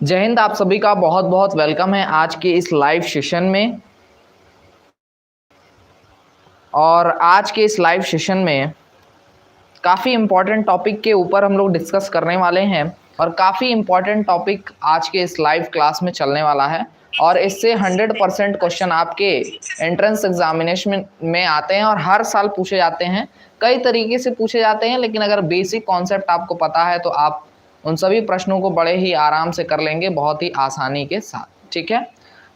जय हिंद। आप सभी का बहुत बहुत वेलकम है आज के इस लाइव सेशन में। और आज के इस लाइव सेशन में काफ़ी इम्पोर्टेंट टॉपिक के ऊपर हम लोग डिस्कस करने वाले हैं और काफ़ी इम्पोर्टेंट टॉपिक आज के इस लाइव क्लास में चलने वाला है। और इससे 100% क्वेश्चन आपके एंट्रेंस एग्जामिनेशन में आते हैं और हर साल पूछे जाते हैं। कई तरीके से पूछे जाते हैं, लेकिन अगर बेसिक कॉन्सेप्ट आपको पता है तो आप उन सभी प्रश्नों को बड़े ही आराम से कर लेंगे, बहुत ही आसानी के साथ। ठीक है,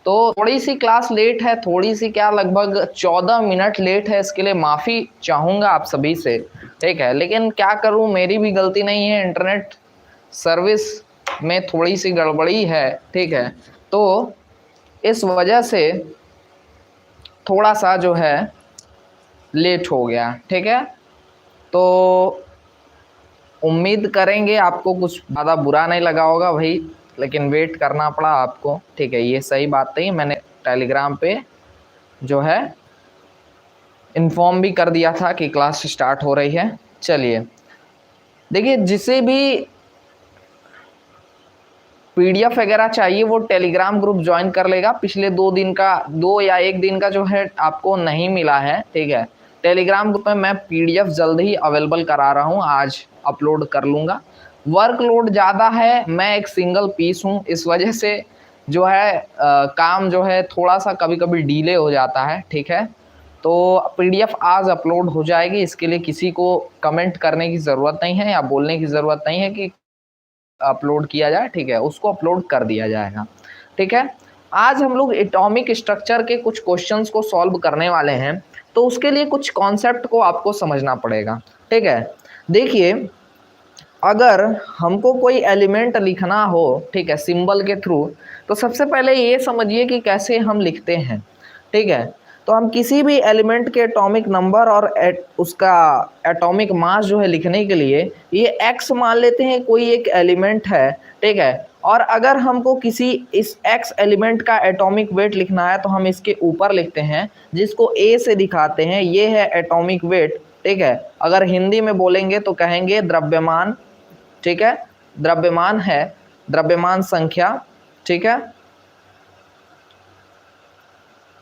तो थोड़ी सी क्लास लेट है, थोड़ी सी क्या, लगभग 14 मिनट लेट है। इसके लिए माफ़ी चाहूँगा आप सभी से। ठीक है, लेकिन क्या करूँ, मेरी भी गलती नहीं है, इंटरनेट सर्विस में थोड़ी सी गड़बड़ी है। ठीक है, तो इस वजह से थोड़ा सा जो है लेट हो गया। ठीक है, तो उम्मीद करेंगे आपको कुछ ज़्यादा बुरा नहीं लगा होगा भाई, लेकिन वेट करना पड़ा आपको। ठीक है, ये सही बात नहीं, मैंने टेलीग्राम पे जो है इन्फॉर्म भी कर दिया था कि क्लास स्टार्ट हो रही है। चलिए देखिए, जिसे भी पीडीएफ वगैरह चाहिए वो टेलीग्राम ग्रुप ज्वाइन कर लेगा। पिछले 2 दिन का, 2 या 1 दिन का जो है आपको नहीं मिला है। ठीक है, टेलीग्राम ग्रुप में मैं पीडीएफ जल्द ही अवेलेबल करा रहा हूँ, आज अपलोड कर लूँगा। वर्कलोड ज़्यादा है, मैं एक सिंगल पीस हूँ, इस वजह से जो है काम जो है थोड़ा सा कभी कभी डिले हो जाता है। ठीक है, तो पीडीएफ आज अपलोड हो जाएगी, इसके लिए किसी को कमेंट करने की ज़रूरत नहीं है या बोलने की ज़रूरत नहीं है कि अपलोड किया जाए। ठीक है, उसको अपलोड कर दिया जाएगा। ठीक है, आज हम लोग एटॉमिक स्ट्रक्चर के कुछ क्वेश्चंस को सॉल्व करने वाले हैं, तो उसके लिए कुछ कॉन्सेप्ट को आपको समझना पड़ेगा। ठीक है, देखिए, अगर हमको कोई एलिमेंट लिखना हो, ठीक है, सिंबल के थ्रू, तो सबसे पहले ये समझिए कि कैसे हम लिखते हैं। ठीक है, तो हम किसी भी एलिमेंट के एटॉमिक नंबर और उसका एटॉमिक मास जो है लिखने के लिए ये x मान लेते हैं, कोई एक एलिमेंट है। ठीक है, और अगर हमको किसी इस x एलिमेंट का एटॉमिक वेट लिखना है तो हम इसके ऊपर लिखते हैं, जिसको a से दिखाते हैं, ये है एटॉमिक वेट। ठीक है, अगर हिंदी में बोलेंगे तो कहेंगे द्रव्यमान। ठीक है, द्रव्यमान है, द्रव्यमान संख्या। ठीक है,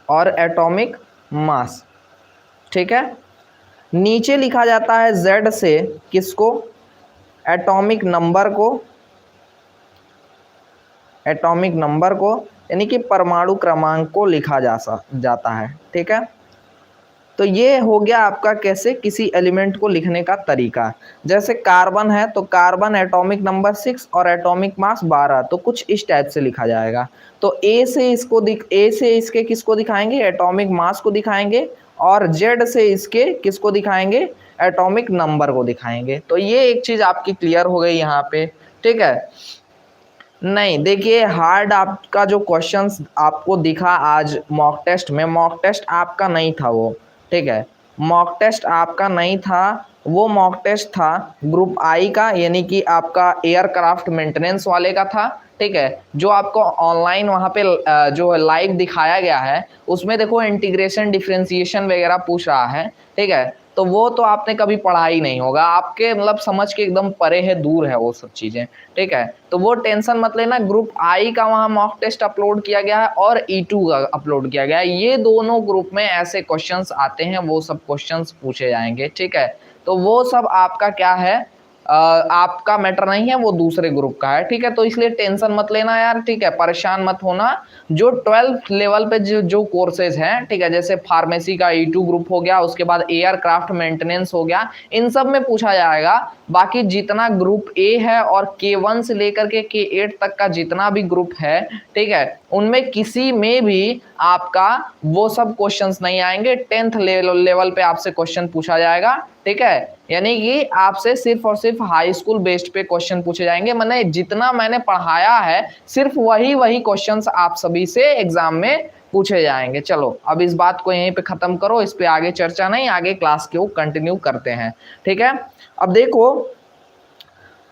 और एटॉमिक मास। ठीक है, नीचे लिखा जाता है z से किसको, एटॉमिक नंबर को, एटॉमिक नंबर को यानी कि परमाणु क्रमांक को लिखा जाता है। ठीक है, तो ये हो गया आपका कैसे किसी एलिमेंट को लिखने का तरीका। जैसे कार्बन है तो कार्बन एटॉमिक नंबर 6 और एटॉमिक मास 12, तो कुछ इस टाइप से लिखा जाएगा। तो ए से इसके किसको दिखाएंगे, एटॉमिक मास को दिखाएंगे, और जेड से इसके किसको दिखाएंगे, एटॉमिक नंबर को दिखाएंगे। तो ये एक चीज आपकी क्लियर हो गई यहाँ पे। ठीक है, नहीं देखिए, हार्ड आपका जो क्वेश्चंस आपको दिखा आज मॉक टेस्ट में, मॉक टेस्ट आपका नहीं था वो। ठीक है, मॉक टेस्ट आपका नहीं था, वो मॉक टेस्ट था ग्रुप आई का, यानी कि आपका एयरक्राफ्ट मेंटेनेंस वाले का था। ठीक है, जो आपको ऑनलाइन वहाँ पे जो लाइव दिखाया गया है, उसमें देखो इंटीग्रेशन डिफरेंशिएशन वगैरह पूछ रहा है। ठीक है, तो वो तो आपने कभी पढ़ा ही नहीं होगा, आपके मतलब समझ के एकदम परे है, दूर है वो सब चीज़ें। ठीक है, तो वो टेंशन मत लेना। ग्रुप आई का वहाँ मॉक टेस्ट अपलोड किया गया है और E2 का अपलोड किया गया है, ये दोनों ग्रुप में ऐसे क्वेश्चंस आते हैं, वो सब क्वेश्चंस पूछे जाएंगे। ठीक है, तो वो सब आपका क्या है, आपका मैटर नहीं है, वो दूसरे ग्रुप का है। ठीक है, तो इसलिए टेंशन मत लेना यार। ठीक है, परेशान मत होना। जो 12th लेवल पे जो कोर्सेज हैं, ठीक है, जैसे फार्मेसी का E2 ग्रुप हो गया, उसके बाद एयरक्राफ्ट मेंटेनेंस हो गया, इन सब में पूछा जाएगा। बाकी जितना ग्रुप ए है और K1 से लेकर के K8 तक का जितना भी ग्रुप है, ठीक है, उनमें किसी में भी आपका वो सब क्वेश्चंस नहीं आएंगे। 10th लेवल पे आपसे क्वेश्चन पूछा जाएगा। ठीक है, यानी कि आपसे सिर्फ और सिर्फ हाई स्कूल बेस्ड पे क्वेश्चन पूछे जाएंगे। मैंने जितना मैंने पढ़ाया है सिर्फ वही क्वेश्चंस आप सभी से एग्जाम में पूछे जाएंगे। चलो अब इस बात को यहीं पे खत्म करो, इस पे आगे चर्चा नहीं, आगे क्लास को कंटिन्यू करते हैं। ठीक है, अब देखो,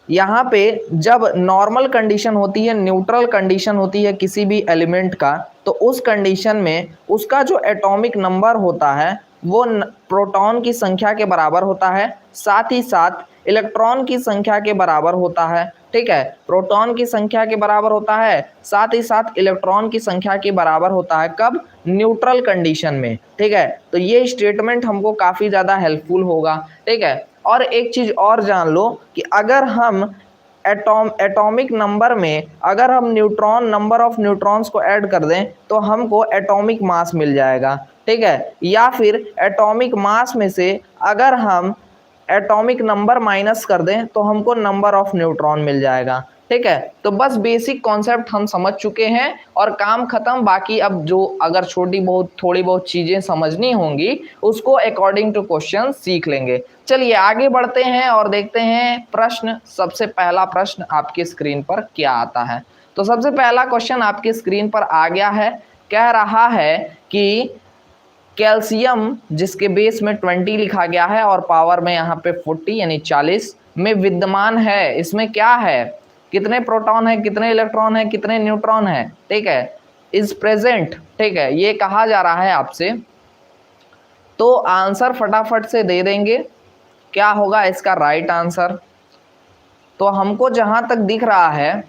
यहाँ पे जब नॉर्मल कंडीशन होती है, न्यूट्रल कंडीशन होती है किसी भी एलिमेंट का, तो उस कंडीशन में उसका जो एटॉमिक नंबर होता है वो प्रोटॉन की संख्या के बराबर होता है। साथ ही साथ इलेक्ट्रॉन की संख्या के बराबर होता है, ठीक है, प्रोटॉन की संख्या के बराबर होता है, साथ ही साथ इलेक्ट्रॉन की संख्या के बराबर होता है। कब? न्यूट्रल कंडीशन में, ठीक है। तो ये स्टेटमेंट हमको काफी ज्यादा हेल्पफुल होगा, ठीक है। और एक चीज और जान लो कि अगर हम एटॉमिक नंबर में अगर हम न्यूट्रॉन नंबर ऑफ न्यूट्रॉन्स को ऐड कर दें तो हमको एटॉमिक मास मिल जाएगा, ठीक है। या फिर एटॉमिक मास में से अगर हम एटॉमिक नंबर माइनस कर दें तो हमको नंबर ऑफ न्यूट्रॉन मिल जाएगा, ठीक है। तो बस बेसिक कॉन्सेप्ट हम समझ चुके हैं और काम खत्म। बाकी अब जो अगर थोड़ी बहुत चीजें समझनी होंगी उसको अकॉर्डिंग टू क्वेश्चन सीख लेंगे। चलिए आगे बढ़ते हैं और देखते हैं प्रश्न। सबसे पहला प्रश्न आपकी स्क्रीन पर क्या आता है? तो सबसे पहला क्वेश्चन आपकी स्क्रीन पर आ गया है। कह रहा है कि कैल्शियम जिसके बेस में 20 लिखा गया है और पावर में यहाँ पे 40 यानी 40 में विद्यमान है, इसमें क्या है, कितने प्रोटॉन है, कितने इलेक्ट्रॉन है, कितने न्यूट्रॉन है, ठीक है, इज प्रेजेंट, ठीक है, ये कहा जा रहा है आपसे। तो आंसर फटाफट से दे देंगे, क्या होगा इसका राइट आंसर? तो हमको जहां तक दिख रहा है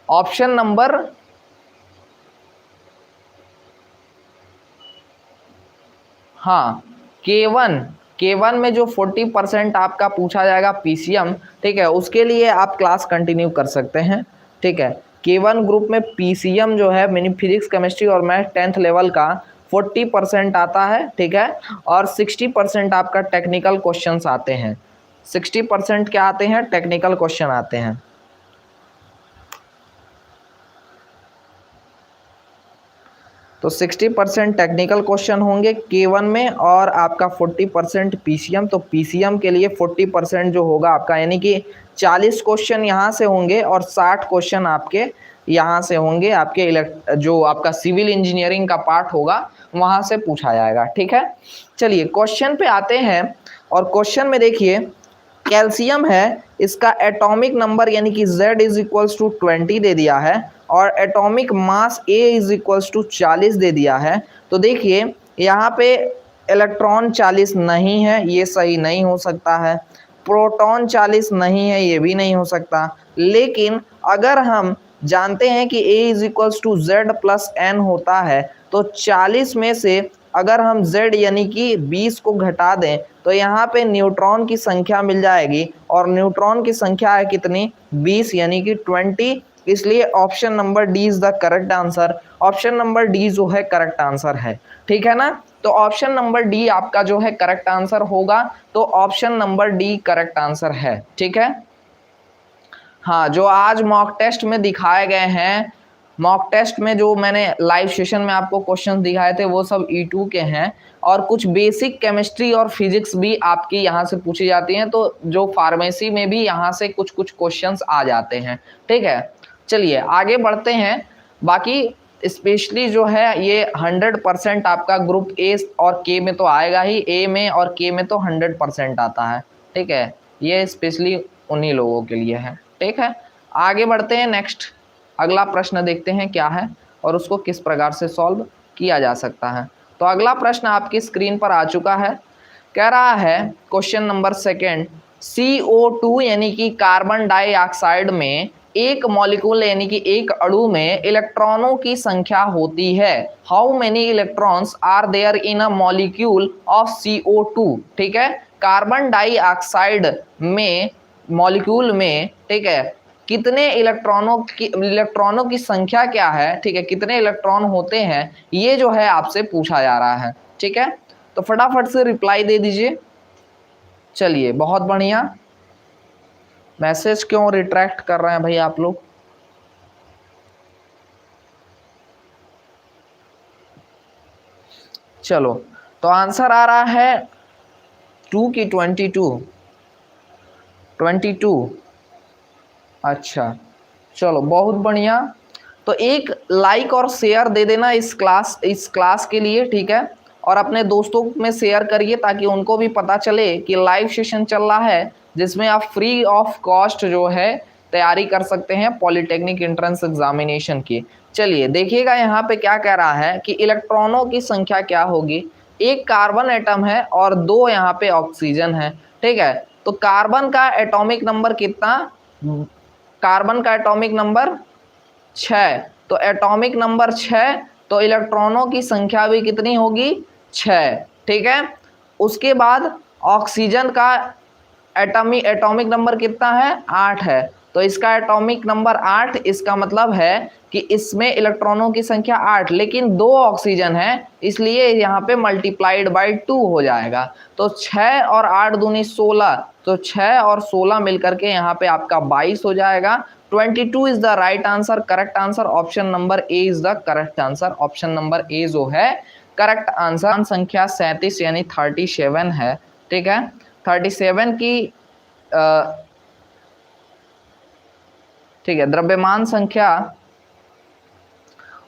ऑप्शन नंबर हाँ K1 में जो 40% आपका पूछा जाएगा पीसीएम, ठीक है, उसके लिए आप क्लास कंटिन्यू कर सकते हैं, ठीक है। K1 ग्रुप में पीसीएम जो है मिनी फिजिक्स केमिस्ट्री और मैथ 10th लेवल का 40% आता है, ठीक है, और 60% आपका टेक्निकल क्वेश्चंस आते हैं। 60% क्या आते हैं? टेक्निकल क्वेश्चन आते हैं। तो 60% टेक्निकल क्वेश्चन होंगे K1 में और आपका 40% पीसीएम। तो पीसीएम के लिए 40% जो होगा आपका, यानी कि 40 क्वेश्चन यहाँ से होंगे और 60 क्वेश्चन आपके यहाँ से होंगे, आपके जो आपका सिविल इंजीनियरिंग का पार्ट होगा वहाँ से पूछा जाएगा, ठीक है। चलिए क्वेश्चन पे आते हैं और क्वेश्चन में देखिए कैल्शियम है, इसका एटॉमिक नंबर यानी कि Z इज इक्वल्स टू 20 दे दिया है और atomic mass A is equals to 40 दे दिया है। तो देखिए यहाँ पे इलेक्ट्रॉन 40 नहीं है, ये सही नहीं हो सकता है। प्रोटॉन 40 नहीं है, ये भी नहीं हो सकता। लेकिन अगर हम जानते हैं कि A is equals to Z plus N होता है तो 40 में से अगर हम Z यानी कि 20 को घटा दें तो यहाँ पे न्यूट्रॉन की संख्या मिल जाएगी और न्यूट्रॉन की संख्या है कितनी? 20 यानी कि 20। इसलिए option number D is the correct answer. Option number D जो है करेक्ट आंसर है, ठीक है ना। तो ऑप्शन नंबर डी आपका जो है करेक्ट आंसर होगा। तो option number D correct answer है, ठीक है। हाँ, जो आज मॉक टेस्ट में दिखाए गए हैं, मॉक टेस्ट में जो मैंने लाइव सेशन में आपको क्वेश्चन दिखाए थे वो सब E2 के हैं और कुछ बेसिक केमिस्ट्री और फिजिक्स भी आपकी यहाँ से पूछी जाती हैं। तो जो फार्मेसी में भी यहाँ से कुछ कुछ क्वेश्चंस आ जाते हैं, ठीक है। चलिए आगे बढ़ते हैं। बाकी स्पेशली जो है ये 100% आपका ग्रुप ए और के में तो आएगा ही, ए में और के में तो 100% आता है, ठीक है। ये स्पेशली उन्हीं लोगों के लिए है, ठीक है। आगे बढ़ते हैं, नेक्स्ट अगला प्रश्न देखते हैं क्या है और उसको किस प्रकार से सॉल्व किया जा सकता है। तो अगला प्रश्न आपकी स्क्रीन पर आ चुका है। कह रहा है क्वेश्चन नंबर सेकंड, CO2 यानी कि कार्बन डाइऑक्साइड में एक मॉलिक्यूल यानी कि एक अणु में इलेक्ट्रॉनों की संख्या होती है। How many electrons are there in a molecule of CO2, ठीक है। कार्बन डाइऑक्साइड में मॉलिक्यूल में, ठीक है, कितने इलेक्ट्रॉनों की संख्या क्या है, ठीक है, कितने इलेक्ट्रॉन होते हैं, ये जो है आपसे पूछा जा रहा है, ठीक है। तो फटाफट से रिप्लाई दे दीजिए। चलिए बहुत बढ़िया। मैसेज क्यों रिट्रैक्ट कर रहे हैं भाई आप लोग? चलो तो आंसर आ रहा है 2 की 22। अच्छा चलो बहुत बढ़िया। तो एक लाइक और शेयर दे देना इस क्लास के लिए, ठीक है, और अपने दोस्तों में शेयर करिए ताकि उनको भी पता चले कि लाइव सेशन चल रहा है जिसमें आप फ्री ऑफ कॉस्ट जो है तैयारी कर सकते हैं पॉलिटेक्निक एंट्रेंस एग्जामिनेशन की। चलिए देखिएगा यहाँ पे क्या कह रहा है कि इलेक्ट्रॉनों की संख्या क्या होगी। एक कार्बन एटम है और 2 यहाँ पे ऑक्सीजन है, ठीक है। तो कार्बन का एटॉमिक नंबर कितना, कार्बन का एटॉमिक नंबर 6, तो एटॉमिक नंबर 6, तो इलेक्ट्रॉनों की संख्या भी कितनी होगी, 6, ठीक है। उसके बाद ऑक्सीजन का एटॉमिक नंबर कितना है, 8 है, तो इसका एटॉमिक नंबर 8, इसका मतलब है कि इसमें इलेक्ट्रॉनों की संख्या 8, लेकिन 2 ऑक्सीजन है, इसलिए यहाँ पे मल्टीप्लाइड बाई 2 हो जाएगा। तो 6 और 8 दूनी 16, तो 6 और 16 मिलकर के यहाँ पे आपका 22 हो जाएगा। 22 is the right answer, correct answer option number A is the correct answer, option number A जो है करेक्ट आंसर। संख्या 37 यानी 37 है, ठीक है। 37 की ठीक है, द्रव्यमान संख्या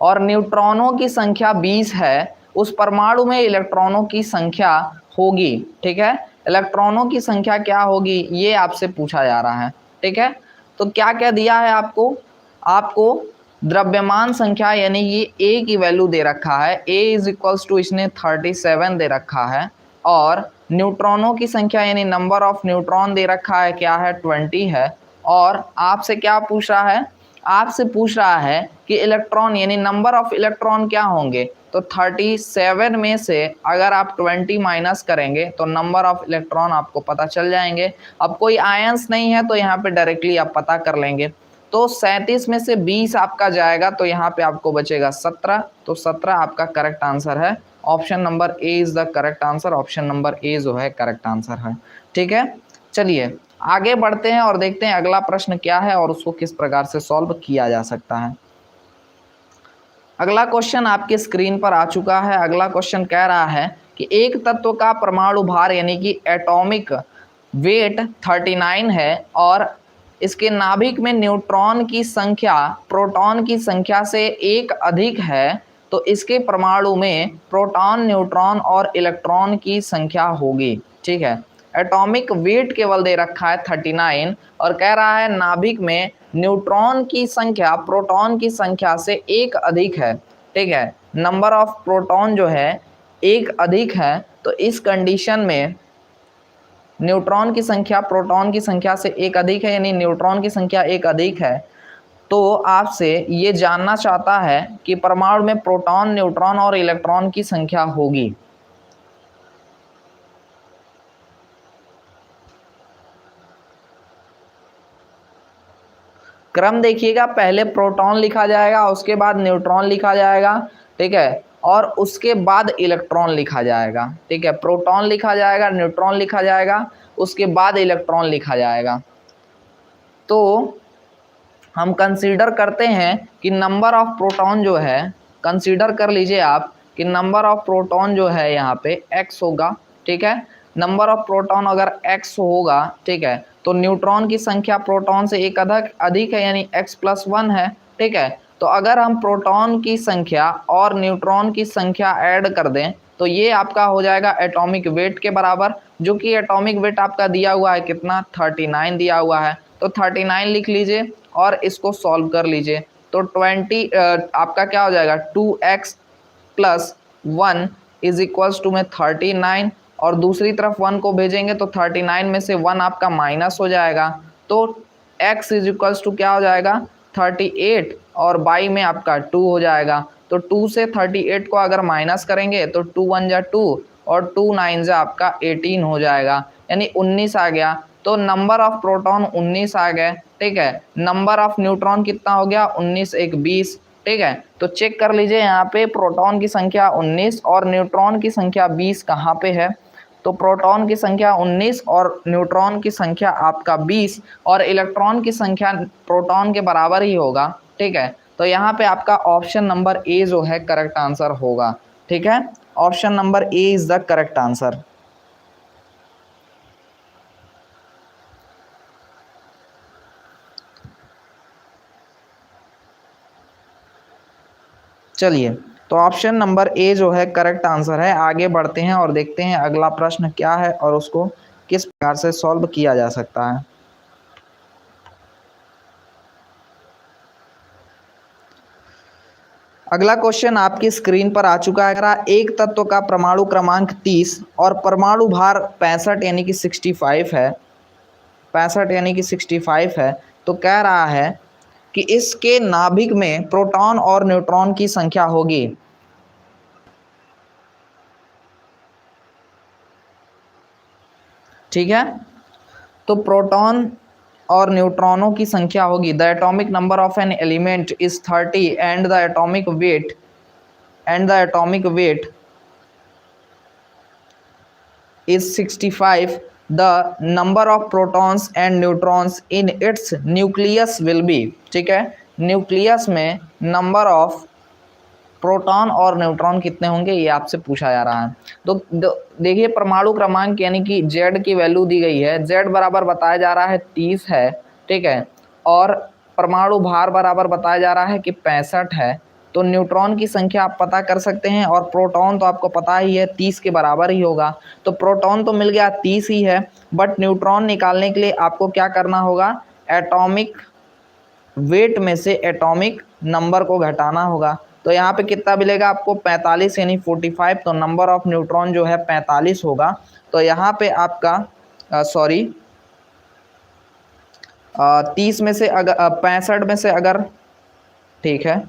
और न्यूट्रॉनों की संख्या 20 है, उस परमाणु में इलेक्ट्रॉनों की संख्या होगी, ठीक है। इलेक्ट्रॉनों की संख्या क्या होगी ये आपसे पूछा जा रहा है, ठीक है। तो क्या क्या दिया है आपको, आपको द्रव्यमान संख्या यानी ये ए की वैल्यू दे रखा है, ए इज इक्वल्स टू इसने 37 दे रखा है, और न्यूट्रॉनों की संख्या यानी नंबर ऑफ न्यूट्रॉन दे रखा है, क्या है, 20 है। और आपसे क्या पूछ रहा है, आपसे पूछ रहा है कि इलेक्ट्रॉन यानी नंबर ऑफ इलेक्ट्रॉन क्या होंगे, तो 37 में से अगर आप 20 माइनस करेंगे तो नंबर ऑफ इलेक्ट्रॉन आपको पता चल जाएंगे। अब कोई आयंस नहीं है तो यहाँ पे डायरेक्टली आप पता कर लेंगे। तो 37 में से 20 आपका जाएगा तो यहाँ पे आपको बचेगा 17, तो 17 आपका करेक्ट आंसर है, option number A is the correct answer, option number A जो है करेक्ट आंसर है, ठीक है। चलिए आगे बढ़ते हैं और देखते हैं अगला प्रश्न क्या है और उसको किस प्रकार से सॉल्व किया जा सकता है। अगला क्वेश्चन आपके स्क्रीन पर आ चुका है। अगला क्वेश्चन कह रहा है कि एक तत्व का परमाणु भार यानी कि एटॉमिक वेट 39 है और इसके नाभिक में न्यूट्रॉन की संख्या प्रोटॉन की संख्या से 1 अधिक है, तो इसके परमाणु में प्रोटॉन, न्यूट्रॉन और इलेक्ट्रॉन की संख्या होगी, ठीक है। एटॉमिक वेट केवल दे रखा है 39 और कह रहा है नाभिक में न्यूट्रॉन की संख्या प्रोटॉन की संख्या से 1 अधिक है, ठीक है। नंबर ऑफ प्रोटॉन जो है 1 अधिक है, तो इस कंडीशन में न्यूट्रॉन की संख्या प्रोटॉन की संख्या से 1 अधिक है, यानी न्यूट्रॉन की संख्या 1 अधिक है। तो आपसे ये जानना चाहता है कि परमाणु में प्रोटॉन, न्यूट्रॉन और इलेक्ट्रॉन की संख्या होगी। क्रम देखिएगा, पहले प्रोटॉन लिखा जाएगा, उसके बाद न्यूट्रॉन लिखा जाएगा, ठीक है, और उसके बाद इलेक्ट्रॉन लिखा जाएगा, ठीक है। प्रोटॉन लिखा जाएगा, न्यूट्रॉन लिखा जाएगा, उसके बाद इलेक्ट्रॉन लिखा जाएगा। तो हम कंसीडर करते हैं कि नंबर ऑफ प्रोटॉन जो है, कंसीडर कर लीजिए आप कि नंबर ऑफ प्रोटॉन जो है यहाँ पे x होगा, ठीक है। नंबर ऑफ प्रोटॉन अगर x होगा, ठीक है, तो न्यूट्रॉन की संख्या प्रोटॉन से 1 अधिक है, यानी x+1 है, ठीक है। तो अगर हम प्रोटॉन की संख्या और न्यूट्रॉन की संख्या ऐड कर दें तो ये आपका हो जाएगा एटॉमिक वेट के बराबर, जो कि एटॉमिक वेट आपका दिया हुआ है कितना, 39 दिया हुआ है। तो 39 लिख लीजिए और इसको सॉल्व कर लीजिए। तो 20 आपका क्या हो जाएगा, 2x+1 इज इक्वल्स टू में 39, और दूसरी तरफ 1 को भेजेंगे तो 39 में से 1 आपका माइनस हो जाएगा, तो x इज इक्वल्स टू क्या हो जाएगा, 38, और बाई में आपका 2 हो जाएगा। तो 2 से 38 को अगर माइनस करेंगे तो 2 1 जा 2 और 2 9 जा आपका 18 हो जाएगा, यानी 19 आ गया। तो नंबर ऑफ प्रोटॉन 19 आ गए, ठीक है। नंबर ऑफ न्यूट्रॉन कितना हो गया, 19 1 20, ठीक है। तो चेक कर लीजिए यहाँ पे प्रोटॉन की संख्या 19 और न्यूट्रॉन की संख्या 20 कहाँ पे है। तो प्रोटॉन की संख्या 19 और न्यूट्रॉन की संख्या आपका 20 और इलेक्ट्रॉन की संख्या प्रोटॉन के बराबर ही होगा, ठीक है। तो यहाँ पे आपका ऑप्शन नंबर ए जो है करेक्ट आंसर होगा, ठीक है। Option number A is the correct answer. चलिए, तो ऑप्शन नंबर ए जो है करेक्ट आंसर है। आगे बढ़ते हैं और देखते हैं अगला प्रश्न क्या है और उसको किस प्रकार से सॉल्व किया जा सकता है। अगला क्वेश्चन आपकी स्क्रीन पर आ चुका है। अगर एक तत्व का परमाणु क्रमांक 30 और परमाणु भार 65 यानी कि 65 है, 65 यानी कि 65 है, तो कह रहा है कि इसके नाभिक में प्रोटॉन और न्यूट्रॉन की संख्या होगी। ठीक है, तो प्रोटॉन और न्यूट्रॉनों की संख्या होगी। The atomic number of an element is 30 and the atomic weight is 65. The number of protons and neutrons in its nucleus will be, ठीक है, न्यूक्लियस में नंबर ऑफ प्रोटॉन और न्यूट्रॉन कितने होंगे ये आपसे पूछा जा रहा है। तो देखिए परमाणु क्रमांक यानी कि Z की वैल्यू दी गई है, Z बराबर बताया जा रहा है 30 है, ठीक है, और परमाणु भार बराबर बताया जा रहा है कि 65 है। तो न्यूट्रॉन की संख्या आप पता कर सकते हैं और प्रोटॉन तो आपको पता ही है 30 के बराबर ही होगा। तो प्रोटॉन तो मिल गया 30 ही है, बट न्यूट्रॉन निकालने के लिए आपको क्या करना होगा, एटॉमिक वेट में से एटॉमिक नंबर को घटाना होगा। तो यहाँ पे कितना मिलेगा आपको 45 यानी 45, तो नंबर ऑफ न्यूट्रॉन जो है 45 होगा। तो यहाँ पे आपका 30 में से अगर 65 में से अगर, ठीक है,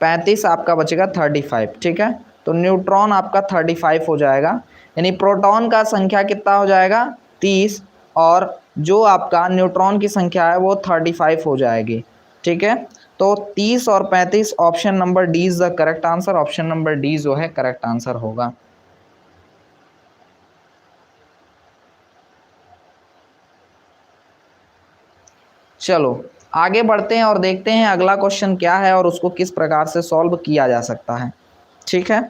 35 आपका बचेगा 35, ठीक है, तो न्यूट्रॉन आपका 35 हो जाएगा, यानी प्रोटॉन का संख्या कितना हो जाएगा 30 और जो आपका न्यूट्रॉन की संख्या है वो 35 हो जाएगी। ठीक है, तो 30 और 35 option number D is the correct answer. Option number D जो है करेक्ट आंसर होगा। चलो आगे बढ़ते हैं और देखते हैं अगला क्वेश्चन क्या है और उसको किस प्रकार से सॉल्व किया जा सकता है। ठीक है,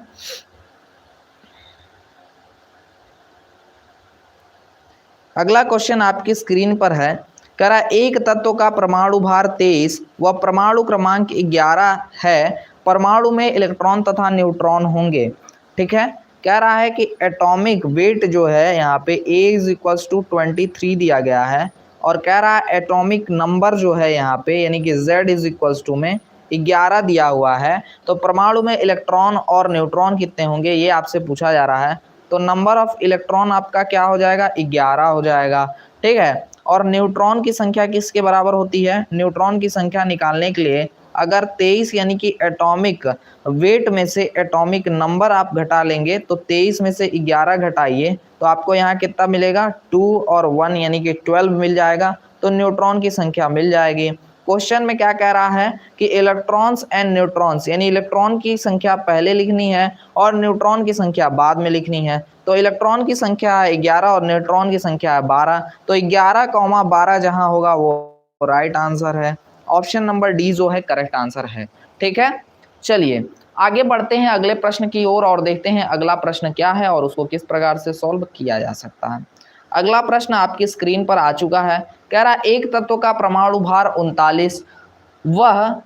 अगला क्वेश्चन आपकी स्क्रीन पर है। कह रहा एक तत्व का परमाणु भार 23 व परमाणु क्रमांक 11 है, परमाणु में इलेक्ट्रॉन तथा न्यूट्रॉन होंगे। ठीक है, कह रहा है कि एटॉमिक वेट जो है यहाँ पे A इज इक्वल्स टू 23 दिया गया है और कह रहा है एटॉमिक नंबर जो है यहाँ पे यानी कि Z इज इक्वल्स टू में 11 दिया हुआ है। तो परमाणु में इलेक्ट्रॉन और न्यूट्रॉन कितने होंगे ये आपसे पूछा जा रहा है। तो नंबर ऑफ इलेक्ट्रॉन आपका क्या हो जाएगा 11 हो जाएगा। ठीक है, और न्यूट्रॉन की संख्या किसके बराबर होती है, न्यूट्रॉन की संख्या निकालने के लिए अगर 23 यानी कि एटॉमिक वेट में से एटॉमिक नंबर आप घटा लेंगे तो 23 में से 11 घटाइए तो आपको यहाँ कितना मिलेगा 2 और 1 यानी कि 12 मिल जाएगा। तो न्यूट्रॉन की संख्या मिल जाएगी। क्वेश्चन में क्या कह रहा है कि इलेक्ट्रॉन्स एंड न्यूट्रॉन्स यानी इलेक्ट्रॉन की संख्या पहले लिखनी है और न्यूट्रॉन की संख्या बाद में लिखनी है। तो इलेक्ट्रॉन की संख्या है 11 और न्यूट्रॉन की संख्या है 12, तो 11,12 जहां होगा वो राइट आंसर है। ऑप्शन नंबर डी जो है करेक्ट आंसर है। ठीक है, चलिए आगे बढ़ते हैं अगले प्रश्न की ओर और देखते हैं अगला प्रश्न क्या है और उसको किस प्रकार से सॉल्व किया जा सकता है। अगला प्रश्न आपकी स्क्रीन पर आ चुका है। कह रहा एक तत्व का परमाणु भार 39, वह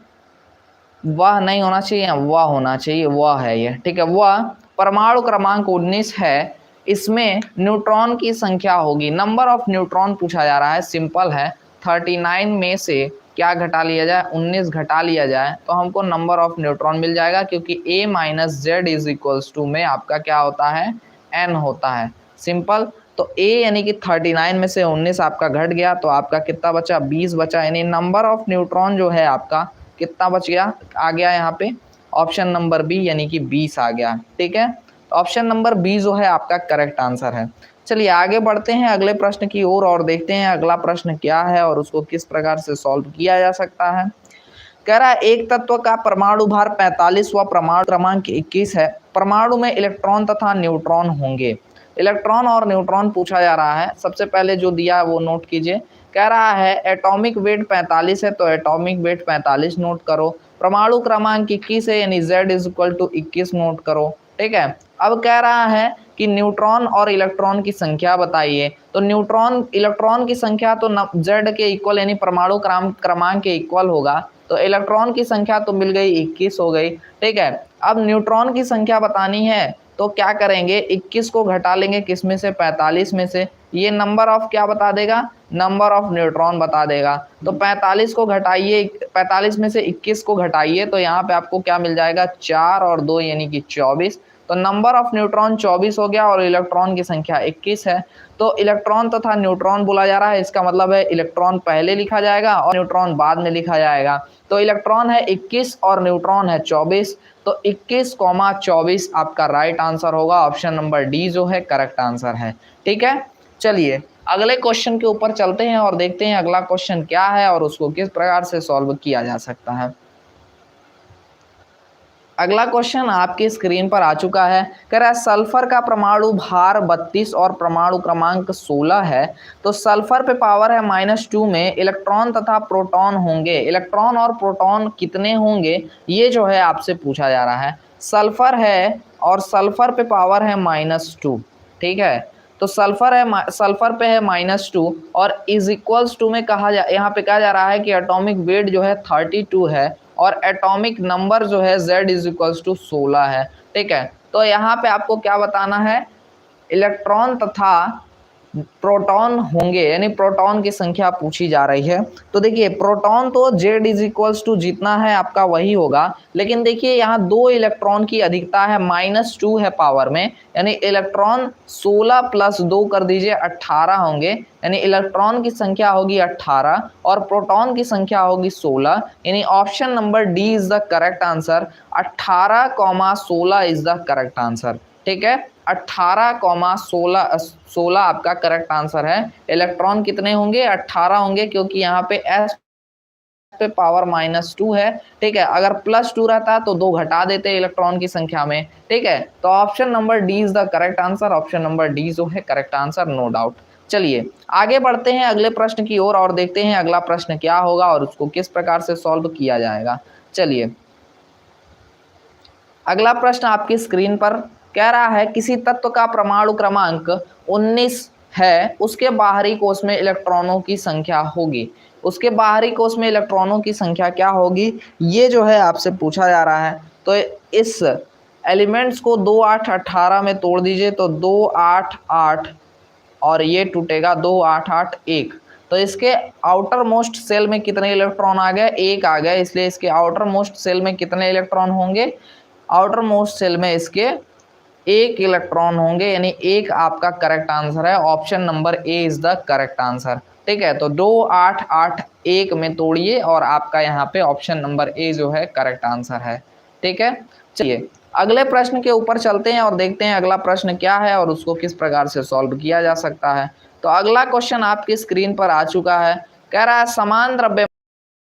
नहीं होना चाहिए, वह होना चाहिए, वह है ये। ठीक है, वह परमाणु क्रमांक 19 है, इसमें न्यूट्रॉन की संख्या होगी। नंबर ऑफ न्यूट्रॉन पूछा जा रहा है, सिंपल है 39 में से क्या घटा लिया जाए 19 घटा लिया जाए तो हमको नंबर ऑफ न्यूट्रॉन मिल जाएगा क्योंकि A minus Z is equals to में आपका क्या होता है n होता है। सिंपल, तो A यानी कि 39 में से 19 आपका घट गया तो आपका कितना बचा 20 बचा, यानी नंबर ऑफ न्यूट्रॉन जो है आपका कितना बच गया आ गया यहाँ पे ऑप्शन नंबर बी यानी कि 20 आ गया। ठीक है, तो ऑप्शन नंबर बी जो है आपका करेक्ट आंसर है। चलिए आगे बढ़ते हैं अगले प्रश्न की ओर और देखते हैं अगला प्रश्न क्या है और उसको किस प्रकार से सॉल्व किया जा सकता है। कह रहा है एक तत्व का परमाणु भार 45 व परमाणु क्रमांक 21 है, परमाणु में इलेक्ट्रॉन तथा न्यूट्रॉन होंगे। इलेक्ट्रॉन और न्यूट्रॉन पूछा जा रहा है। सबसे पहले जो दिया है वो नोट कीजिए। कह रहा है एटॉमिक वेट 45 है तो एटॉमिक वेट 45 नोट करो, परमाणु क्रमांक 21 है यानी Z is equal to 21 note करो। ठीक है, अब कह रहा है कि न्यूट्रॉन और इलेक्ट्रॉन की संख्या बताइए। तो न्यूट्रॉन इलेक्ट्रॉन की संख्या तो Z के इक्वल यानी परमाणु क्रमांक के इक्वल होगा, तो इलेक्ट्रॉन की संख्या तो मिल गई 21 हो गई। ठीक है, अब न्यूट्रॉन की संख्या बतानी है तो क्या करेंगे, 21 को घटा लेंगे किस में से, 45 में से। ये नंबर ऑफ क्या बता देगा, नंबर ऑफ न्यूट्रॉन बता देगा। तो 45 को घटाइए, 45 में से 21 को घटाइए तो यहाँ पे आपको क्या मिल जाएगा, 4 और 2 यानी कि 24। तो नंबर ऑफ न्यूट्रॉन 24 हो गया और इलेक्ट्रॉन की संख्या 21 है। तो इलेक्ट्रॉन तथा न्यूट्रॉन बोला जा रहा है, इसका मतलब है इलेक्ट्रॉन पहले लिखा जाएगा और न्यूट्रॉन बाद में लिखा जाएगा। तो इलेक्ट्रॉन है 21 और न्यूट्रॉन है 24। तो 21,24 आपका राइट आंसर होगा। ऑप्शन नंबर डी जो है करेक्ट आंसर है। ठीक है, चलिए अगले क्वेश्चन के ऊपर चलते हैं और देखते हैं अगला क्वेश्चन क्या है और उसको किस प्रकार से सॉल्व किया जा सकता है। अगला क्वेश्चन आपकी स्क्रीन पर आ चुका है। कह रहा है सल्फर का परमाणु भार 32 और परमाणु क्रमांक 16 है। तो सल्फर पे पावर है -2 में इलेक्ट्रॉन तथा प्रोटॉन होंगे। इलेक्ट्रॉन और प्रोटॉन कितने होंगे ये जो है आपसे पूछा जा रहा है। सल्फर है और सल्फर पे पावर है -2। ठीक है, तो सल्फर पे है -2 और इज इक्वल्स टू में यहाँ पे कहा जा रहा है कि एटॉमिक वेट जो है 32 है और एटॉमिक नंबर जो है Z इज इक्वल्स टू 16 है। ठीक है, तो यहाँ पे आपको क्या बताना है, इलेक्ट्रॉन तथा प्रोटॉन होंगे, यानी प्रोटॉन की संख्या पूछी जा रही है। तो देखिए प्रोटॉन तो Z इज इक्वल्स टू जितना है आपका वही होगा, लेकिन देखिए यहाँ 2 इलेक्ट्रॉन की अधिकता है, -2 है पावर में, यानी इलेक्ट्रॉन 16 प्लस 2 कर दीजिए 18 होंगे, यानी इलेक्ट्रॉन की संख्या होगी 18 और प्रोटॉन की संख्या होगी 16, यानी option number D is the correct answer. 18,16 is the correct answer. ठीक है, 18,16 आपका करेक्ट आंसर है। इलेक्ट्रॉन कितने होंगे, 18 होंगे, क्योंकि यहाँ पे S पे पावर -2 है। ठीक है, अगर +2 रहता तो 2 घटा देते इलेक्ट्रॉन की संख्या में। ठीक है, तो option number D is the correct answer. Option number D जो है करेक्ट आंसर, नो डाउट। चलिए आगे बढ़ते हैं अगले प्रश्न की ओर और देखते हैं अगला प्रश्न क्या होगा और उसको किस प्रकार से सॉल्व किया जाएगा। चलिए अगला प्रश्न आपकी स्क्रीन पर कह रहा है किसी तत्व का परमाणु क्रमांक 19 है, उसके बाहरी कोश में इलेक्ट्रॉनों की संख्या होगी। उसके बाहरी कोश में इलेक्ट्रॉनों की संख्या क्या होगी ये जो है आपसे पूछा जा रहा है। तो इस एलिमेंट्स को 2, 8, 18 में तोड़ दीजिए तो 2, 8, 8 और ये टूटेगा 2, 8, 8, 1। तो इसके आउटर मोस्ट सेल में कितने इलेक्ट्रॉन आ गए, 1 आ गए, इसलिए इसके आउटर मोस्ट सेल में कितने इलेक्ट्रॉन होंगे, आउटर मोस्ट सेल में इसके 1 इलेक्ट्रॉन होंगे, यानी 1 आपका करेक्ट आंसर है। Option number A is the correct answer. ठीक है, तो 2, 8, 8, 1 में तोड़िए और आपका यहाँ पे ऑप्शन नंबर ए जो है करेक्ट आंसर है। ठीक है, चलिए अगले प्रश्न के ऊपर चलते हैं और देखते हैं अगला प्रश्न क्या है और उसको किस प्रकार से सॉल्व किया जा सकता है। तो अगला क्वेश्चन आपकी स्क्रीन पर आ चुका है। कह रहा है समान द्रव्य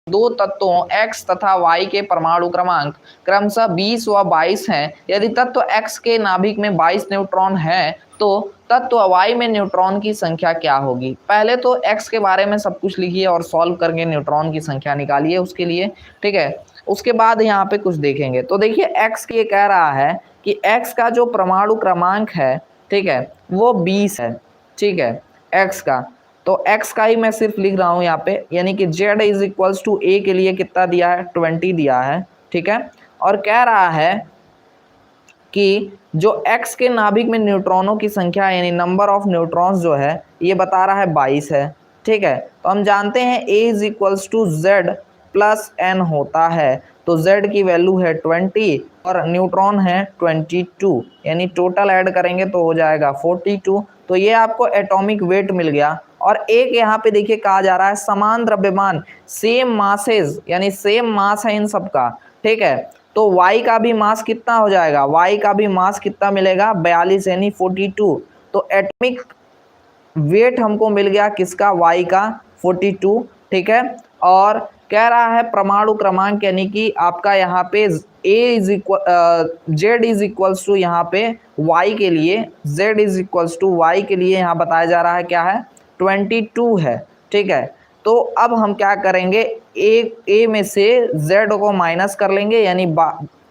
दो तत्वों X तथा Y के परमाणु क्रमांक क्रमशः 20 व 22 हैं। यदि तत्व X के नाभिक में 22 न्यूट्रॉन हैं तो तत्व Y में न्यूट्रॉन की संख्या क्या होगी। पहले तो X के बारे में सब कुछ लिखिए और सॉल्व करके न्यूट्रॉन की संख्या निकालिए उसके लिए। ठीक है, उसके बाद यहाँ पे कुछ देखेंगे। तो देखिए X के कह रहा है कि X का जो परमाणु क्रमांक है, ठीक है, वो 20 है। ठीक है, X का, तो x का ही मैं सिर्फ लिख रहा हूँ यहाँ पे, यानी कि z is equals to a के लिए कितना दिया है, 20 दिया है। ठीक है, और कह रहा है कि जो x के नाभिक में न्यूट्रॉनों की संख्या यानी नंबर ऑफ न्यूट्रॉन्स जो है ये बता रहा है 22 है। ठीक है, तो हम जानते हैं a is equals to z plus n होता है, तो z की वैल्यू है 20 और न्यूट्रॉन है 22, यानी टोटल ऐड करेंगे तो हो जाएगा 42। तो ये आपको एटॉमिक वेट मिल गया। और एक यहाँ पे देखिए कहा जा रहा है समान द्रव्यमान, सेम मासेज, यानी सेम मास है इन सबका। ठीक है, तो y का भी मास कितना हो जाएगा, y का भी मास कितना मिलेगा, 42 यानी 42। तो एटॉमिक वेट हमको मिल गया किसका, y का 42। ठीक है, और कह रहा है परमाणु क्रमांक यानी कि आपका यहाँ पे z इज इक्वल्स टू यहाँ पे y के लिए, z is equals to y के लिए यहाँ बताया जा रहा है क्या है, 22 है। ठीक है, तो अब हम क्या करेंगे, a में से z को माइनस कर लेंगे, यानी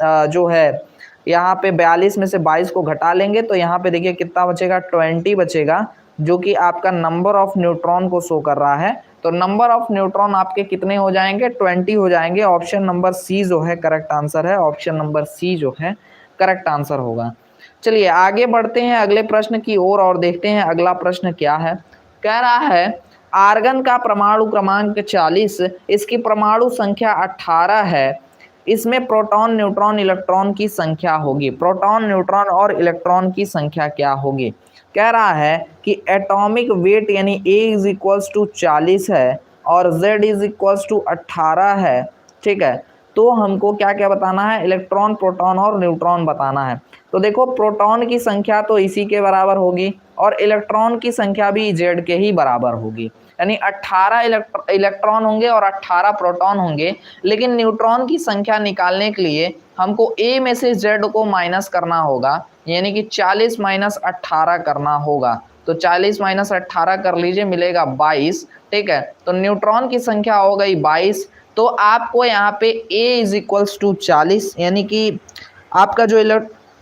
जो है यहाँ पे 42 में से 22 को घटा लेंगे तो यहाँ पे देखिए कितना बचेगा, 20 बचेगा, जो कि आपका नंबर ऑफ न्यूट्रॉन को शो कर रहा है। तो नंबर ऑफ न्यूट्रॉन आपके कितने हो जाएंगे, 20 हो जाएंगे। ऑप्शन नंबर सी जो है करेक्ट आंसर है, ऑप्शन नंबर सी जो है करेक्ट आंसर होगा। चलिए आगे बढ़ते हैं अगले प्रश्न की ओर और देखते हैं अगला प्रश्न क्या है। कह रहा है आर्गन का परमाणु क्रमांक 40, इसकी परमाणु संख्या 18 है, इसमें प्रोटॉन न्यूट्रॉन इलेक्ट्रॉन की संख्या होगी। प्रोटॉन न्यूट्रॉन और इलेक्ट्रॉन की संख्या क्या होगी। कह रहा है कि एटॉमिक वेट यानी A इज इक्वल्स टू 40 है और Z इज इक्वल्स टू 18 है, ठीक है। तो हमको क्या क्या बताना है, इलेक्ट्रॉन प्रोटॉन और न्यूट्रॉन बताना है। तो देखो प्रोटॉन की संख्या तो इसी के बराबर होगी और इलेक्ट्रॉन की संख्या भी Z के ही बराबर होगी, यानी 18 इलेक्ट्रॉन होंगे और 18 प्रोटॉन होंगे। लेकिन न्यूट्रॉन की संख्या निकालने के लिए हमको A में से Z को माइनस करना होगा, यानी कि 40 माइनस 18 करना होगा। तो 40 माइनस 18 कर लीजिए, मिलेगा 22, ठीक है। तो न्यूट्रॉन की संख्या हो गई 22। तो आपको यहाँ पे A इज इक्वल्स टू 40, यानी कि आपका जो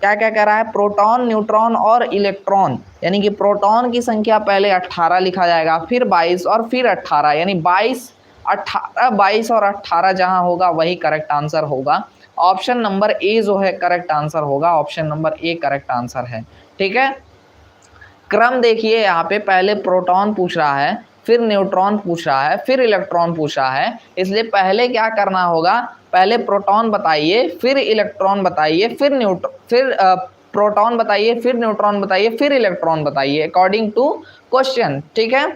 क्या क्या कह रहा है, प्रोटॉन न्यूट्रॉन और इलेक्ट्रॉन, यानी कि प्रोटॉन की संख्या पहले 18 लिखा जाएगा, फिर 22 और फिर 18, यानी 22 18 22 और 18 जहां होगा वही करेक्ट आंसर होगा। ऑप्शन नंबर ए जो है करेक्ट आंसर होगा, option number A correct answer है, ठीक है। क्रम देखिए यहाँ पे, पहले प्रोटॉन पूछ रहा है, फिर न्यूट्रॉन पूछ रहा है, फिर इलेक्ट्रॉन पूछ रहा है, इसलिए पहले क्या करना होगा, पहले प्रोटॉन बताइए, फिर इलेक्ट्रॉन बताइए, फिर प्रोटॉन बताइए, फिर न्यूट्रॉन बताइए, फिर इलेक्ट्रॉन बताइए अकॉर्डिंग टू क्वेश्चन, ठीक है।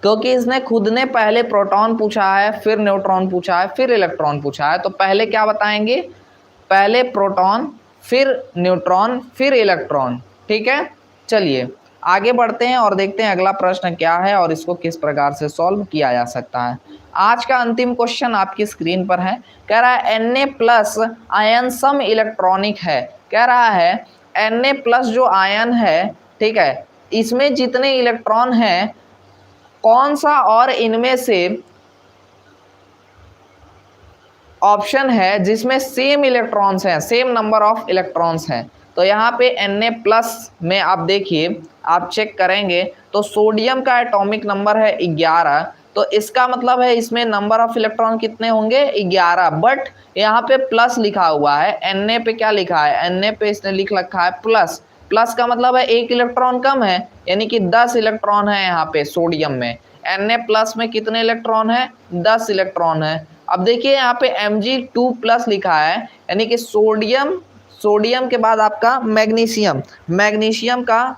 क्योंकि इसने खुद ने पहले प्रोटॉन पूछा है, फिर न्यूट्रॉन पूछा है, फिर इलेक्ट्रॉन पूछा है, तो पहले क्या बताएंगे, पहले प्रोटॉन, फिर न्यूट्रॉन, फिर इलेक्ट्रॉन, ठीक है। चलिए आगे बढ़ते हैं और देखते हैं अगला प्रश्न क्या है और इसको किस प्रकार से सॉल्व किया जा सकता है। आज का अंतिम क्वेश्चन आपकी स्क्रीन पर है। कह रहा है Na+ आयन सम इलेक्ट्रॉनिक है। कह रहा है Na+ जो आयन है, ठीक है, इसमें जितने इलेक्ट्रॉन हैं कौन सा और इनमें से ऑप्शन है जिसमें सेम इलेक्ट्रॉन्स हैं, सेम नंबर ऑफ इलेक्ट्रॉन्स हैं। तो यहाँ पे Na+ में आप देखिए, आप चेक करेंगे तो सोडियम का एटॉमिक नंबर है 11, तो इसका मतलब है इसमें नंबर ऑफ इलेक्ट्रॉन कितने होंगे, 11। बट यहाँ पे प्लस लिखा हुआ है, Na पे क्या लिखा है, Na पे इसने लिख रखा है प्लस, प्लस का मतलब है 1 इलेक्ट्रॉन कम है, यानी कि 10 इलेक्ट्रॉन है यहाँ पे सोडियम में। Na+ में कितने इलेक्ट्रॉन है, 10 इलेक्ट्रॉन है। अब देखिए यहाँ पे Mg2+ लिखा है, यानी कि सोडियम के बाद आपका मैग्नीशियम का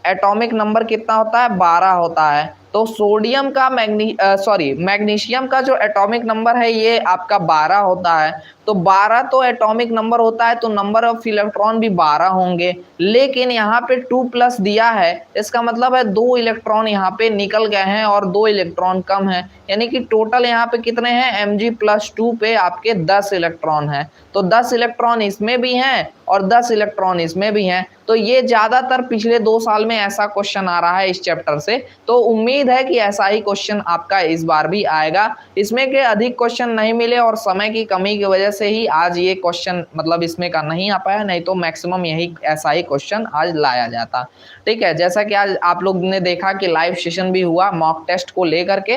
एटॉमिक नंबर कितना होता है, 12 होता है। तो सोडियम का मैग्नीशियम का जो एटॉमिक नंबर है ये आपका 12 होता है। तो 12 तो एटॉमिक नंबर होता है, तो नंबर ऑफ इलेक्ट्रॉन भी 12 होंगे। लेकिन यहाँ पे 2+ दिया है, इसका मतलब है 2 इलेक्ट्रॉन यहाँ पे निकल गए हैं और 2 इलेक्ट्रॉन कम है, यानी कि टोटल यहाँ पे कितने हैं, Mg+2 पे आपके 10 इलेक्ट्रॉन है। तो 10 इलेक्ट्रॉन इसमें भी हैं और 10 इलेक्ट्रॉन इसमें भी हैं। तो ये ज़्यादातर पिछले 2 साल में ऐसा क्वेश्चन आ रहा है इस चैप्टर से, तो उम्मीद है कि ऐसा ही क्वेश्चन आपका इस बार भी आएगा। इसमें के अधिक क्वेश्चन नहीं मिले और समय की कमी की वजह से ही आज ये क्वेश्चन मतलब इसमें का नहीं आ पाया, नहीं तो मैक्सिमम यही ऐसा ही क्वेश्चन आज लाया जाता, ठीक है। जैसा कि आज आप लोग ने देखा कि लाइव सेशन भी हुआ मॉक टेस्ट को लेकर के।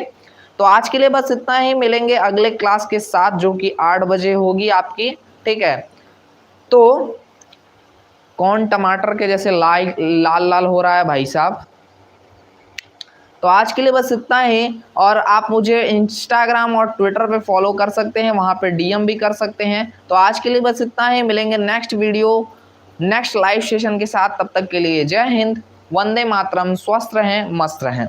तो आज के लिए बस इतना ही, मिलेंगे अगले क्लास के साथ जो कि 8 बजे होगी आपकी, ठीक है। तो कौन टमाटर के जैसे लाल लाल हो रहा है भाई साहब। तो आज के लिए बस इतना ही, और आप मुझे इंस्टाग्राम और ट्विटर पे फॉलो कर सकते हैं, वहाँ पे DM भी कर सकते हैं। तो आज के लिए बस इतना ही, मिलेंगे next video next live session के साथ। तब तक के लिए जय हिंद, वंदे मातरम, स्वस्थ रहें, मस्त रहें।